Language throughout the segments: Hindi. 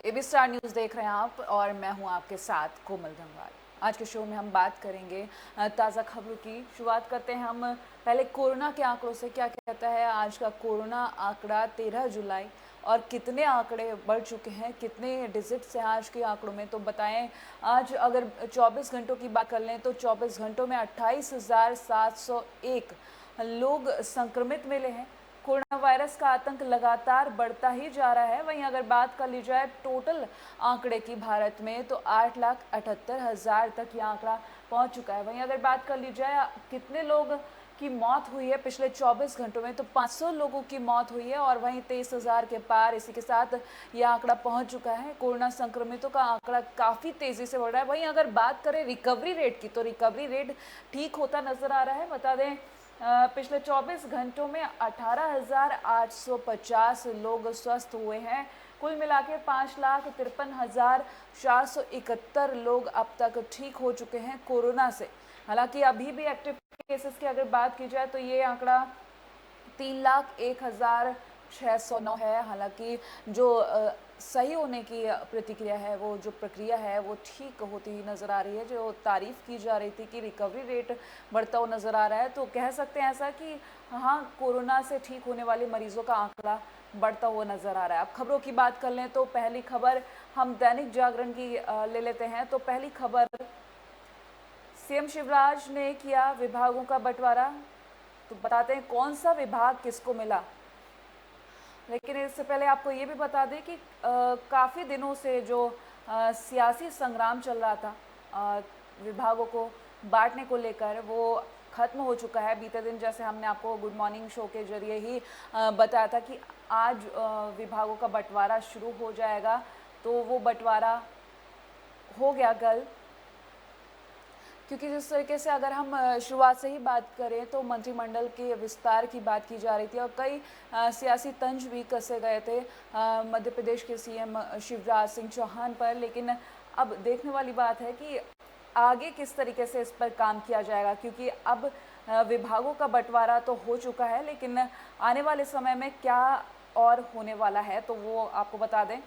एबी स्टार न्यूज़ देख रहे हैं आप और मैं हूं आपके साथ कोमल गंगवार। आज के शो में हम बात करेंगे ताज़ा खबरों की। शुरुआत करते हैं हम पहले कोरोना के आंकड़ों से। क्या कहता है आज का कोरोना आंकड़ा 13 जुलाई और कितने आंकड़े बढ़ चुके हैं, कितने डिजिट्स हैं आज के आंकड़ों में, तो बताएं। आज अगर 24 घंटों की बात कर लें तो 24 घंटों में 28,701 लोग संक्रमित मिले हैं। कोरोना वायरस का आतंक लगातार बढ़ता ही जा रहा है। वहीं अगर बात कर ली जाए टोटल आंकड़े की भारत में तो 8,78,000 तक ये आंकड़ा पहुंच चुका है। वहीं अगर बात कर ली जाए कितने लोग की मौत हुई है पिछले 24 घंटों में तो 500 लोगों की मौत हुई है और वहीं 23,000 के पार इसी के साथ ये आंकड़ा पहुंच चुका है। कोरोना संक्रमितों का आंकड़ा काफ़ी तेज़ी से बढ़ रहा है। वहीं अगर बात करें रिकवरी रेट की तो रिकवरी रेट ठीक होता नज़र आ रहा है। बता दें पिछले 24 घंटों में 18,850 लोग स्वस्थ हुए हैं। कुल मिला के 5,53,471 लोग अब तक ठीक हो चुके हैं कोरोना से। हालांकि अभी भी एक्टिव केसेस की अगर बात की जाए तो ये आंकड़ा 3,01,609 है। हालांकि जो सही होने की प्रतिक्रिया है, वो जो प्रक्रिया है वो ठीक होती हुई नज़र आ रही है। जो तारीफ़ की जा रही थी कि रिकवरी रेट बढ़ता हुआ नज़र आ रहा है, तो कह सकते हैं ऐसा कि हाँ, कोरोना से ठीक होने वाले मरीजों का आंकड़ा बढ़ता हुआ नज़र आ रहा है। अब खबरों की बात कर लें तो पहली खबर हम दैनिक जागरण की ले लेते हैं। तो पहली खबर, सीएम शिवराज ने किया विभागों का बंटवारा। तो बताते हैं कौन सा विभाग किसको मिला। लेकिन इससे पहले आपको ये भी बता दें कि काफ़ी दिनों से जो सियासी संग्राम चल रहा था विभागों को बांटने को लेकर, वो ख़त्म हो चुका है। बीते दिन जैसे हमने आपको गुड मॉर्निंग शो के जरिए ही बताया था कि आज विभागों का बंटवारा शुरू हो जाएगा, तो वो बंटवारा हो गया कल। क्योंकि जिस तरीके से अगर हम शुरुआत से ही बात करें तो मंत्रिमंडल के विस्तार की बात की जा रही थी और कई सियासी तंज भी कसे गए थे मध्य प्रदेश के सीएम शिवराज सिंह चौहान पर। लेकिन अब देखने वाली बात है कि आगे किस तरीके से इस पर काम किया जाएगा, क्योंकि अब विभागों का बंटवारा तो हो चुका है, लेकिन आने वाले समय में क्या और होने वाला है तो वो आपको बता दें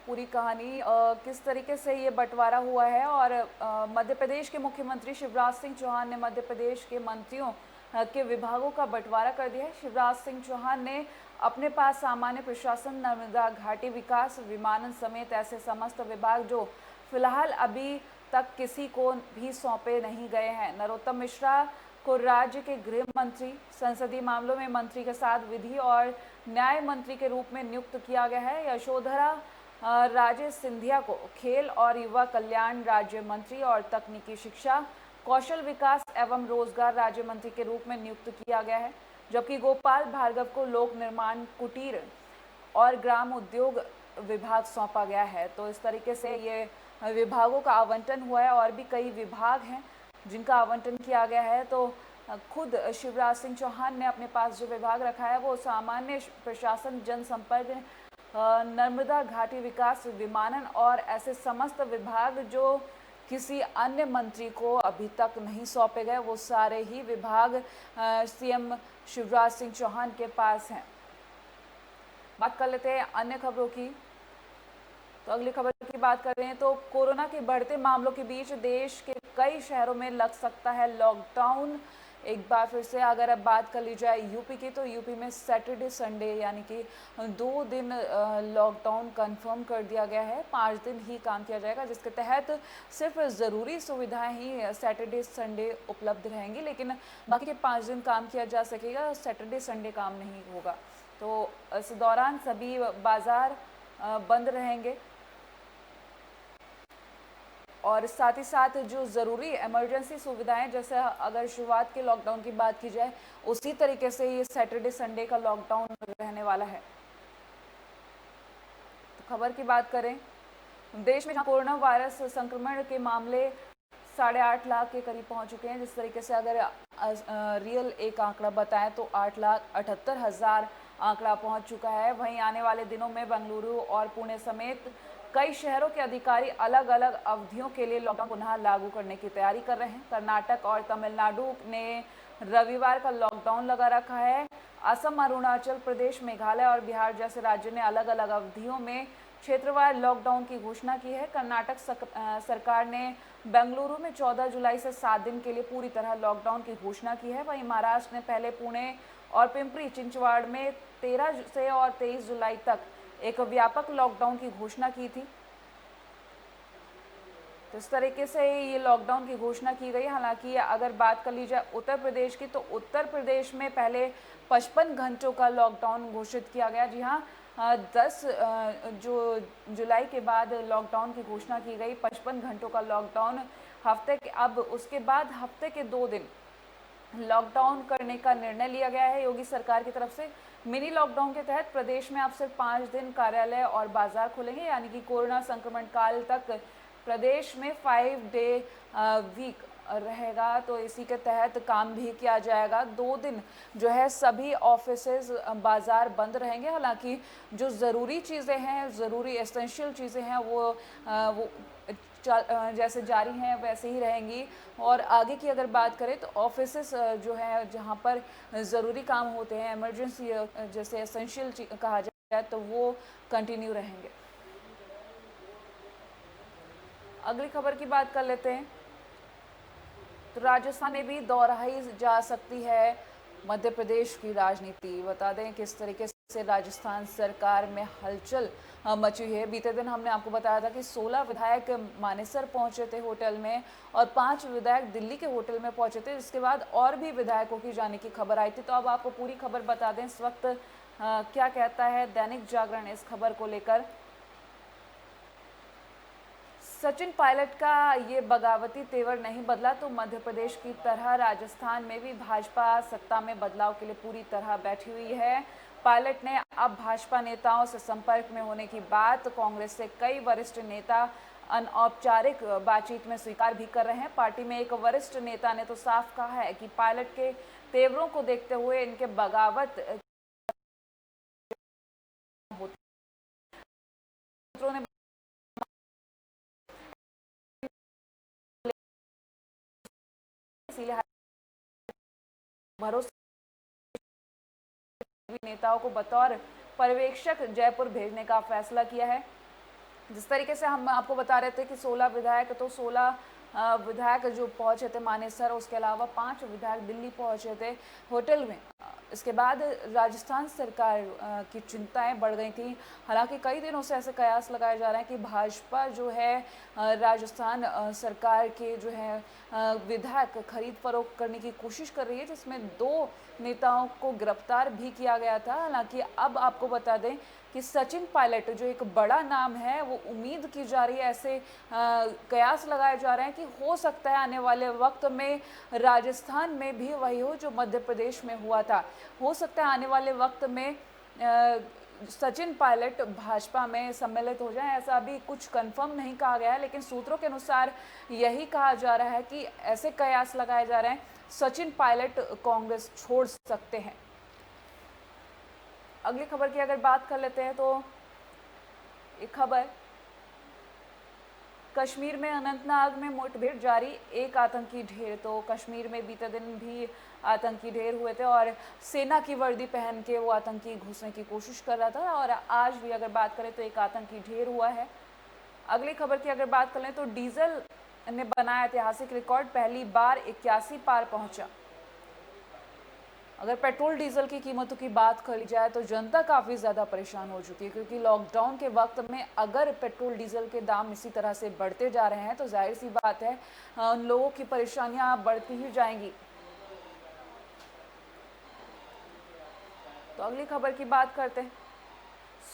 पूरी कहानी किस तरीके से ये बंटवारा हुआ है। और मध्य प्रदेश के मुख्यमंत्री शिवराज सिंह चौहान ने मध्य प्रदेश के मंत्रियों के विभागों का बंटवारा कर दिया है। शिवराज सिंह चौहान ने अपने पास सामान्य प्रशासन, नर्मदा घाटी विकास, विमानन समेत ऐसे समस्त विभाग जो फिलहाल अभी तक किसी को भी सौंपे नहीं गए हैं। नरोत्तम मिश्रा को राज्य के गृह मंत्री, संसदीय मामलों में मंत्री के साथ विधि और न्याय मंत्री के रूप में नियुक्त किया गया है। यशोधरा राजे सिंधिया को खेल और युवा कल्याण राज्य मंत्री और तकनीकी शिक्षा, कौशल विकास एवं रोजगार राज्य मंत्री के रूप में नियुक्त किया गया है। जबकि गोपाल भार्गव को लोक निर्माण, कुटीर और ग्राम उद्योग विभाग सौंपा गया है। तो इस तरीके से ये विभागों का आवंटन हुआ है और भी कई विभाग हैं जिनका आवंटन किया गया है। तो खुद शिवराज सिंह चौहान ने अपने पास जो विभाग रखा है वो सामान्य प्रशासन, जनसंपर्क, नर्मदा घाटी विकास, विमानन और ऐसे समस्त विभाग जो किसी अन्य मंत्री को अभी तक नहीं सौंपे गए, वो सारे ही विभाग सीएम शिवराज सिंह चौहान के पास हैं। बात कर लेते हैं अन्य खबरों की। तो अगली खबर की बात कर रहे हैं तो कोरोना के बढ़ते मामलों के बीच देश के कई शहरों में लग सकता है लॉकडाउन। एक बार फिर से अगर अब बात कर ली जाए यूपी की तो यूपी में सैटरडे संडे यानी कि 2 दिन लॉकडाउन कंफर्म कर दिया गया है। 5 दिन ही काम किया जाएगा, जिसके तहत सिर्फ ज़रूरी सुविधाएं ही सैटरडे संडे उपलब्ध रहेंगी, लेकिन बाकी के 5 दिन काम किया जा सकेगा। सैटरडे संडे काम नहीं होगा। तो इस दौरान सभी बाज़ार बंद रहेंगे और साथ ही साथ जो ज़रूरी इमरजेंसी सुविधाएं, जैसे अगर शुरुआत के लॉकडाउन की बात की जाए उसी तरीके से ये सैटरडे संडे का लॉकडाउन रहने वाला है। तो खबर की बात करें, देश में कोरोना वायरस संक्रमण के मामले 8.5 लाख के करीब पहुंच चुके हैं। जिस तरीके से अगर रियल एक आंकड़ा बताएं तो 8,78,000 आंकड़ा पहुंच चुका है। वहीं आने वाले दिनों में बेंगलुरु और पुणे समेत कई शहरों के अधिकारी अलग अलग अवधियों के लिए लॉकडाउन पुनः लागू करने की तैयारी कर रहे हैं। कर्नाटक और तमिलनाडु ने रविवार का लॉकडाउन लगा रखा है। असम, अरुणाचल प्रदेश, मेघालय और बिहार जैसे राज्यों ने अलग अलग अवधियों में क्षेत्रवार लॉकडाउन की घोषणा की है। कर्नाटक सरकार ने बेंगलुरु में 14 जुलाई से 7 दिन के लिए पूरी तरह लॉकडाउन की घोषणा की है। वहीं महाराष्ट्र ने पहले पुणे और पिंपरी चिंचवाड़ में 13 से और 23 जुलाई तक एक व्यापक लॉकडाउन की घोषणा की थी। तो इस तरीके से ये लॉकडाउन की घोषणा की गई। हालांकि अगर बात कर ली जाए उत्तर प्रदेश की, तो उत्तर प्रदेश में पहले 55 घंटों का लॉकडाउन घोषित किया गया। जी हाँ, 10 जो जुलाई के बाद लॉकडाउन की घोषणा की गई, 55 घंटों का लॉकडाउन। हफ्ते के अब उसके बाद हफ्ते के 2 दिन लॉकडाउन करने का निर्णय लिया गया है योगी सरकार की तरफ से। मिनी लॉकडाउन के तहत प्रदेश में अब सिर्फ 5 दिन कार्यालय और बाजार खुलेंगे, यानी कि कोरोना संक्रमण काल तक प्रदेश में 5 डे वीक रहेगा। तो इसी के तहत काम भी किया जाएगा। 2 दिन जो है सभी ऑफिसेज बाजार बंद रहेंगे। हालांकि जो ज़रूरी चीज़ें हैं, ज़रूरी एसेंशियल चीज़ें हैं, वो जैसे जारी हैं वैसे ही रहेंगी। और आगे की अगर बात करें तो ऑफिसेस जो है जहां पर ज़रूरी काम होते हैं, इमरजेंसी जैसे एसेंशियल कहा जाए, तो वो कंटिन्यू रहेंगे। अगली खबर की बात कर लेते हैं। तो राजस्थान में भी दोहराई जा सकती है मध्य प्रदेश की राजनीति। बता दें किस तरीके से राजस्थान सरकार में हलचल मची है। बीते दिन हमने आपको बताया था कि 16 विधायक मानेसर पहुंचे थे होटल में, और 5 विधायक दिल्ली के होटल में पहुंचे थे। इसके बाद और भी विधायकों की जाने की खबर आई थी। तो अब आपको पूरी खबर बता दें इस वक्त क्या कहता है दैनिक जागरण इस खबर को लेकर। सचिन पायलट का ये बगावती तेवर नहीं बदला तो मध्य प्रदेश की तरह राजस्थान में भी भाजपा सत्ता में बदलाव के लिए पूरी तरह बैठी हुई है। पायलट ने अब भाजपा नेताओं से संपर्क में होने की बात कांग्रेस से कई वरिष्ठ नेता अनौपचारिक बातचीत में स्वीकार भी कर रहे हैं। पार्टी में एक वरिष्ठ नेता ने तो साफ कहा है कि पायलट के तेवरों को देखते हुए इनके बगावत ने इसीलिए भरोसे नेताओं को बतौर पर्यवेक्षक जयपुर भेजने का फैसला किया है। जिस तरीके से हम आपको बता रहे थे कि 16 विधायक, तो 16 विधायक जो पहुंचे थे मानेसर, उसके अलावा 5 विधायक दिल्ली पहुंचे थे होटल में। इसके बाद राजस्थान सरकार की चिंताएं बढ़ गई थी। हालांकि कई दिनों से ऐसे कयास लगाए जा रहे हैं कि भाजपा जो है राजस्थान सरकार के जो है विधायक खरीद फरोख्त करने की कोशिश कर रही है, जिसमें 2 नेताओं को गिरफ्तार भी किया गया था। हालांकि अब आपको बता दें कि सचिन पायलट जो एक बड़ा नाम है, वो उम्मीद की जा रही है, ऐसे कयास लगाए जा रहे हैं कि हो सकता है आने वाले वक्त में राजस्थान में भी वही हो जो मध्य प्रदेश में हुआ था। हो सकता है आने वाले वक्त में सचिन पायलट भाजपा में सम्मिलित हो जाएं। ऐसा अभी कुछ कंफर्म नहीं कहा गया है, लेकिन सूत्रों के अनुसार यही कहा जा रहा है कि ऐसे कयास लगाए जा रहे हैं सचिन पायलट कांग्रेस छोड़ सकते हैं। अगली खबर की अगर बात कर लेते हैं तो एक खबर, कश्मीर में अनंतनाग में मुठभेड़ जारी, एक आतंकी ढेर। तो कश्मीर में बीते दिन भी आतंकी ढेर हुए थे और सेना की वर्दी पहन के वो आतंकी घुसने की कोशिश कर रहा था, और आज भी अगर बात करें तो एक आतंकी ढेर हुआ है। अगली खबर की अगर बात करें तो डीजल ने बनाया ऐतिहासिक रिकॉर्ड, पहली बार 81 पार पहुंचा। अगर पेट्रोल डीजल की कीमतों की बात करी जाए तो जनता काफ़ी ज़्यादा परेशान हो चुकी है, क्योंकि लॉकडाउन के वक्त में अगर पेट्रोल डीजल के दाम इसी तरह से बढ़ते जा रहे हैं तो जाहिर सी बात है उन लोगों की परेशानियां बढ़ती ही जाएंगी। तो अगली खबर की बात करते हैं।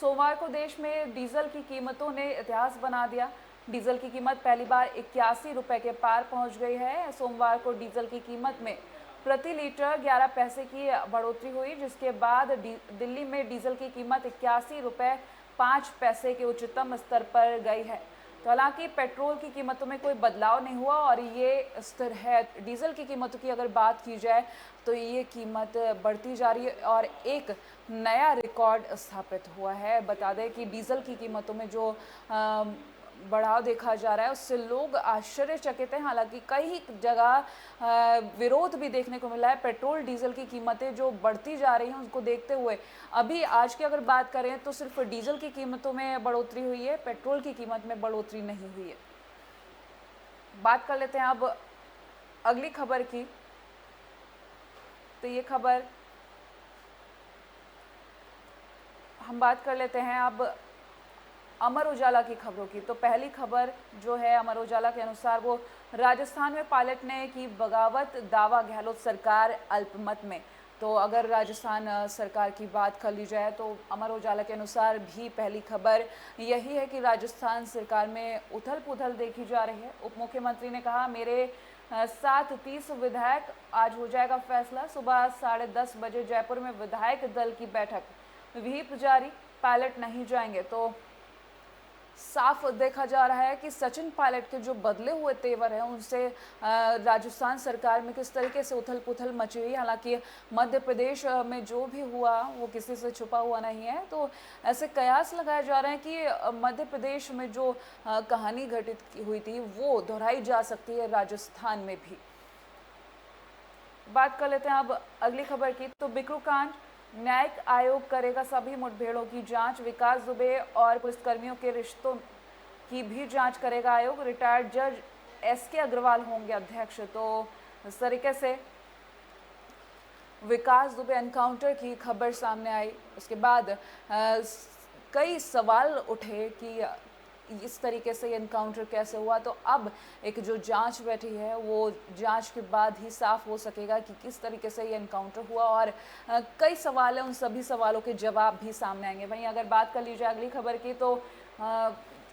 सोमवार को देश में डीजल की कीमतों ने इतिहास बना दिया। डीजल की कीमत पहली बार 81 रुपये के पार पहुंच गई है। सोमवार को डीजल की कीमत में प्रति लीटर 11 पैसे की बढ़ोतरी हुई, जिसके बाद दिल्ली में डीजल की कीमत 81 रुपये 5 पैसे के उच्चतम स्तर पर गई है। तो हालांकि पेट्रोल की कीमतों में कोई बदलाव नहीं हुआ और ये स्थिर है। डीजल की कीमतों की अगर बात की जाए तो ये कीमत बढ़ती जा रही है और एक नया रिकॉर्ड स्थापित हुआ है। बता दें कि डीजल की कीमतों में जो बढ़ाव देखा जा रहा है उससे लोग आश्चर्यचकित हैं। हालांकि कई जगह विरोध भी देखने को मिला है। पेट्रोल डीजल की कीमतें जो बढ़ती जा रही हैं उसको देखते हुए अभी आज की अगर बात करें तो सिर्फ डीजल की कीमतों में बढ़ोतरी हुई है, पेट्रोल की कीमत में बढ़ोतरी नहीं हुई है। बात कर लेते हैं अब अगली खबर की। तो ये खबर हम बात कर लेते हैं अब अमर उजाला की खबरों की। तो पहली खबर जो है अमर उजाला के अनुसार वो राजस्थान में पायलट ने की बगावत, दावा गहलोत सरकार अल्पमत में। तो अगर राजस्थान सरकार की बात कर ली जाए तो अमर उजाला के अनुसार भी पहली खबर यही है कि राजस्थान सरकार में उथल पुथल देखी जा रही है। उप मुख्यमंत्री ने कहा मेरे साथ 30 विधायक, आज हो जाएगा फैसला। सुबह 10:30 बजे जयपुर में विधायक दल की बैठक, व्हीप जारी, पायलट नहीं जाएंगे। तो साफ देखा जा रहा है कि सचिन पायलट के जो बदले हुए तेवर हैं उनसे राजस्थान सरकार में किस तरीके से उथल पुथल मची हुई। हालांकि मध्य प्रदेश में जो भी हुआ वो किसी से छुपा हुआ नहीं है। तो ऐसे कयास लगाए जा रहे हैं कि मध्य प्रदेश में जो कहानी घटित हुई थी वो दोहराई जा सकती है राजस्थान में भी। बात कर लेते हैं अब अगली खबर की। तो बिकरू कांड, न्यायिक आयोग करेगा सभी मुठभेड़ों की जांच, विकास दुबे और पुलिसकर्मियों के रिश्तों की भी जांच करेगा आयोग। रिटायर्ड जज एसके अग्रवाल होंगे अध्यक्ष। तो इस तरीके से विकास दुबे एनकाउंटर की खबर सामने आई। उसके बाद कई सवाल उठे कि इस तरीके से एनकाउंटर कैसे हुआ। तो अब एक जो जांच बैठी है वो जांच के बाद ही साफ हो सकेगा कि किस तरीके से ये एनकाउंटर हुआ, और कई सवाल हैं, उन सभी सवालों के जवाब भी सामने आएंगे। वहीं अगर बात कर ली जाए अगली खबर की तो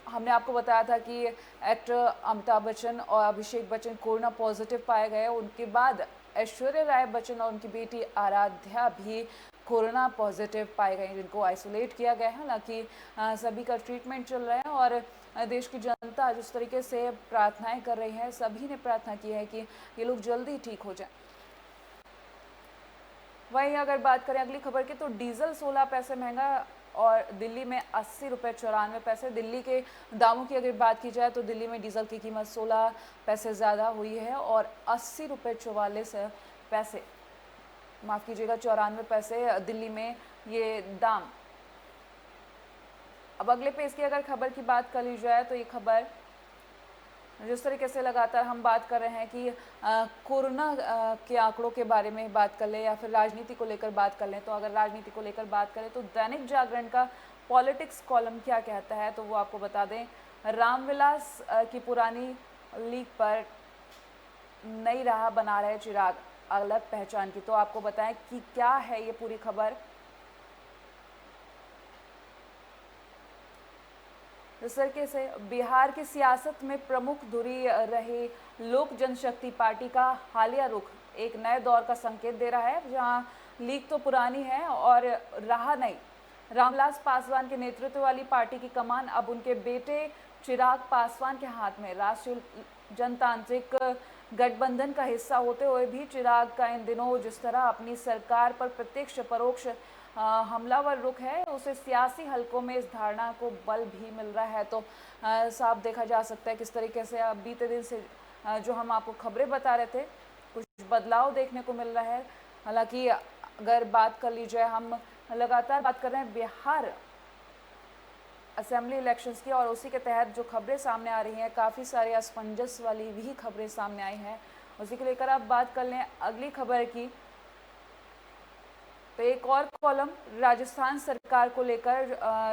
हमने आपको बताया था कि एक्टर अमिताभ बच्चन और अभिषेक बच्चन कोरोना पॉजिटिव पाए गए। उनके बाद ऐश्वर्या राय बच्चन और उनकी बेटी आराध्या भी कोरोना पॉजिटिव पाए गए, जिनको आइसोलेट किया गया है। हालांकि सभी का ट्रीटमेंट चल रहा है और देश की जनता जिस तरीके से प्रार्थनाएं कर रही है, सभी ने प्रार्थना की है कि ये लोग जल्दी ठीक हो जाएं। वहीं अगर बात करें अगली खबर की तो डीजल 16 पैसे महंगा और दिल्ली में 80 रुपये 94 पैसे। दिल्ली के दामों की अगर बात की जाए तो दिल्ली में डीजल की कीमत 16 पैसे ज़्यादा हुई है और 80 रुपये 44 पैसे, माफ़ कीजिएगा 94 पैसे दिल्ली में ये दाम। अब अगले पेज की अगर खबर की बात कर ली जाए तो ये खबर जिस तरीके से लगातार हम बात कर रहे हैं कि कोरोना के आंकड़ों के बारे में बात कर लें या फिर राजनीति को लेकर बात कर लें, तो अगर राजनीति को लेकर बात करें तो दैनिक जागरण का पॉलिटिक्स कॉलम क्या कहता है तो वो आपको बता दें। रामविलास की पुरानी लीक पर नई राह बना रहे चिराग, अलग पहचान की। तो आपको बताएं कि क्या है ये पूरी खबर। इस तरीके से बिहार की सियासत में प्रमुख धुरी रही लोक जनशक्ति पार्टी का हालिया रुख एक नए दौर का संकेत दे रहा है, जहां लीक तो पुरानी है और राह नहीं। रामविलास पासवान के नेतृत्व वाली पार्टी की कमान अब उनके बेटे चिराग पासवान के हाथ में। राष्ट्रीय जनतांत्रिक गठबंधन का हिस्सा होते हुए भी चिराग का इन दिनों जिस तरह अपनी सरकार पर प्रत्यक्ष परोक्ष हमलावर रुख है, उसे सियासी हलकों में इस धारणा को बल भी मिल रहा है। तो साफ देखा जा सकता है किस तरीके से अब बीते दिन से जो हम आपको खबरें बता रहे थे कुछ बदलाव देखने को मिल रहा है। हालांकि अगर बात कर ली जाए, हम लगातार बात कर रहे हैं बिहार असेंबली इलेक्शंस की और उसी के तहत जो खबरें सामने आ रही हैं, काफ़ी सारी असमंजस वाली भी खबरें सामने आई हैं। उसी को लेकर आप बात कर लें अगली खबर की। तो एक और कॉलम राजस्थान सरकार को लेकर,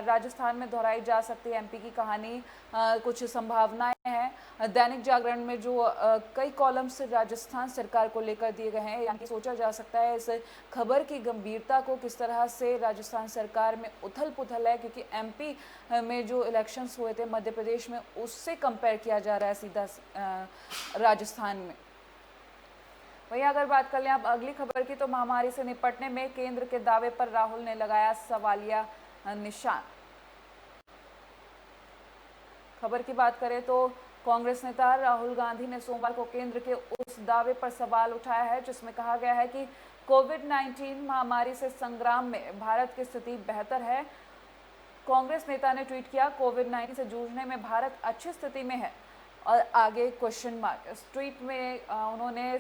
राजस्थान में दोहराई जा सकती है एमपी की कहानी, कुछ संभावनाएं हैं। दैनिक जागरण में जो कई कॉलम्स राजस्थान सरकार को लेकर दिए गए हैं, यानी सोचा जा सकता है इस खबर की गंभीरता को किस तरह से राजस्थान सरकार में उथल पुथल है, क्योंकि एमपी में जो इलेक्शंस हुए थे मध्य प्रदेश में उससे कंपेयर किया जा रहा है सीधा राजस्थान में। वहीं अगर बात कर लें अब अगली खबर की तो महामारी से निपटने में केंद्र के दावे पर राहुल ने लगाया सवालिया निशान। खबर की बात करें तो कांग्रेस नेता राहुल गांधी ने सोमवार को केंद्र के उस दावे पर सवाल उठाया है जिसमें कहा गया है कि कोविड-19 महामारी से संग्राम में भारत की स्थिति बेहतर है। कांग्रेस नेता ने ट्वीट किया, कोविड-19 से जूझने में भारत अच्छी स्थिति में है और आगे क्वेश्चन मार्क। इस ट्वीट में उन्होंने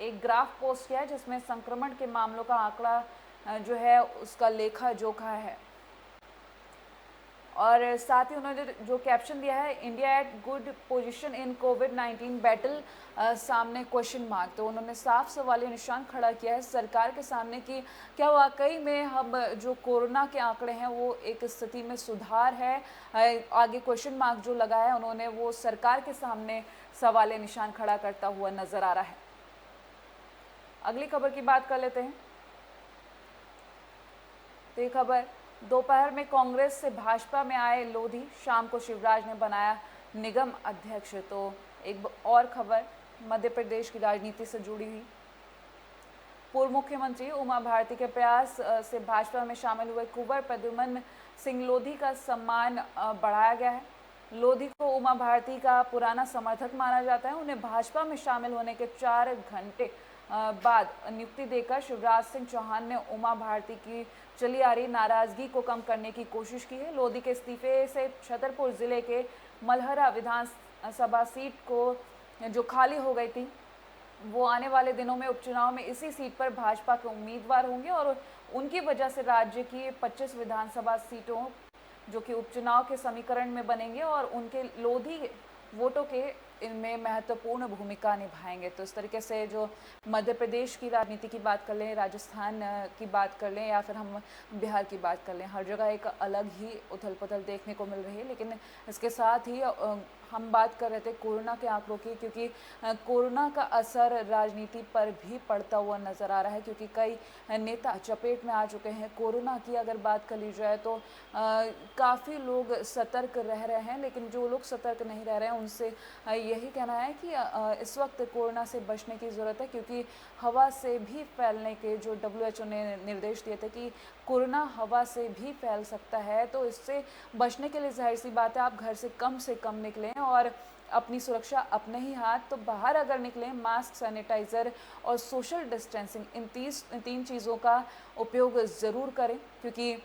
एक ग्राफ पोस्ट किया है जिसमें संक्रमण के मामलों का आंकड़ा जो है उसका लेखा जोखा है और साथ ही उन्होंने जो कैप्शन दिया है, India at good position in covid battle, सामने क्वेश्चन मार्क। तो उन्होंने साफ सवालिया निशान खड़ा किया है सरकार के सामने कि क्या वाकई में हम जो कोरोना के आंकड़े हैं वो एक स्थिति में सुधार है। आगे क्वेश्चन मार्क जो लगा है उन्होंने वो सरकार के सामने सवालिया निशान खड़ा करता हुआ नजर आ रहा है। अगली खबर की बात कर लेते हैं। तो ये खबर, दोपहर में कांग्रेस से भाजपा में आए लोधी, शाम को शिवराज ने बनाया निगम अध्यक्ष। तो एक और खबर मध्य प्रदेश की राजनीति से जुड़ी हुई। पूर्व मुख्यमंत्री उमा भारती के प्रयास से भाजपा में शामिल हुए कुंवर प्रद्युम्न सिंह लोधी का सम्मान बढ़ाया गया है। लोधी को उमा भारती का पुराना समर्थक माना जाता है। उन्हें भाजपा में शामिल होने के 4 घंटे बाद नियुक्ति देकर शिवराज सिंह चौहान ने उमा भारती की चली आ रही नाराजगी को कम करने की कोशिश की है। लोधी के इस्तीफे से छतरपुर जिले के मलहरा विधानसभा सीट को जो खाली हो गई थी, वो आने वाले दिनों में उपचुनाव में इसी सीट पर भाजपा के उम्मीदवार होंगे और उनकी वजह से राज्य की 25 विधानसभा सीटों जो कि उपचुनाव के समीकरण में बनेंगे और उनके लोधी वोटों के इनमें महत्वपूर्ण भूमिका निभाएंगे। तो इस तरीके से जो मध्य प्रदेश की राजनीति की बात कर लें, राजस्थान की बात कर लें या फिर हम बिहार की बात कर लें, हर जगह एक अलग ही उथल पुथल देखने को मिल रही है। लेकिन इसके साथ ही हम बात कर रहे थे कोरोना के आंकड़ों की, क्योंकि कोरोना का असर राजनीति पर भी पड़ता हुआ नज़र आ रहा है, क्योंकि कई नेता चपेट में आ चुके हैं। कोरोना की अगर बात कर ली जाए तो काफ़ी लोग सतर्क रह रहे हैं, लेकिन जो लोग सतर्क नहीं रह रहे हैं उनसे यही कहना है कि इस वक्त कोरोना से बचने की ज़रूरत है, क्योंकि हवा से भी फैलने के जो WHO ने निर्देश दिए थे कि कोरोना हवा से भी फैल सकता है। तो इससे बचने के लिए जाहिर सी बात है आप घर से कम निकलें और अपनी सुरक्षा अपने ही हाथ। तो बाहर अगर निकलें, मास्क, सैनिटाइज़र और सोशल डिस्टेंसिंग, इन 3 चीज़ों का उपयोग ज़रूर करें, क्योंकि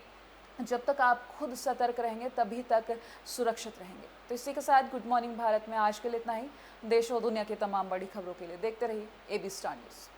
जब तक आप खुद सतर्क रहेंगे तभी तक सुरक्षित रहेंगे। तो इसी के साथ गुड मॉर्निंग भारत में आज के लिए इतना ही। देश और दुनिया की तमाम बड़ी खबरों के लिए देखते रहिए AB स्टार न्यूज़।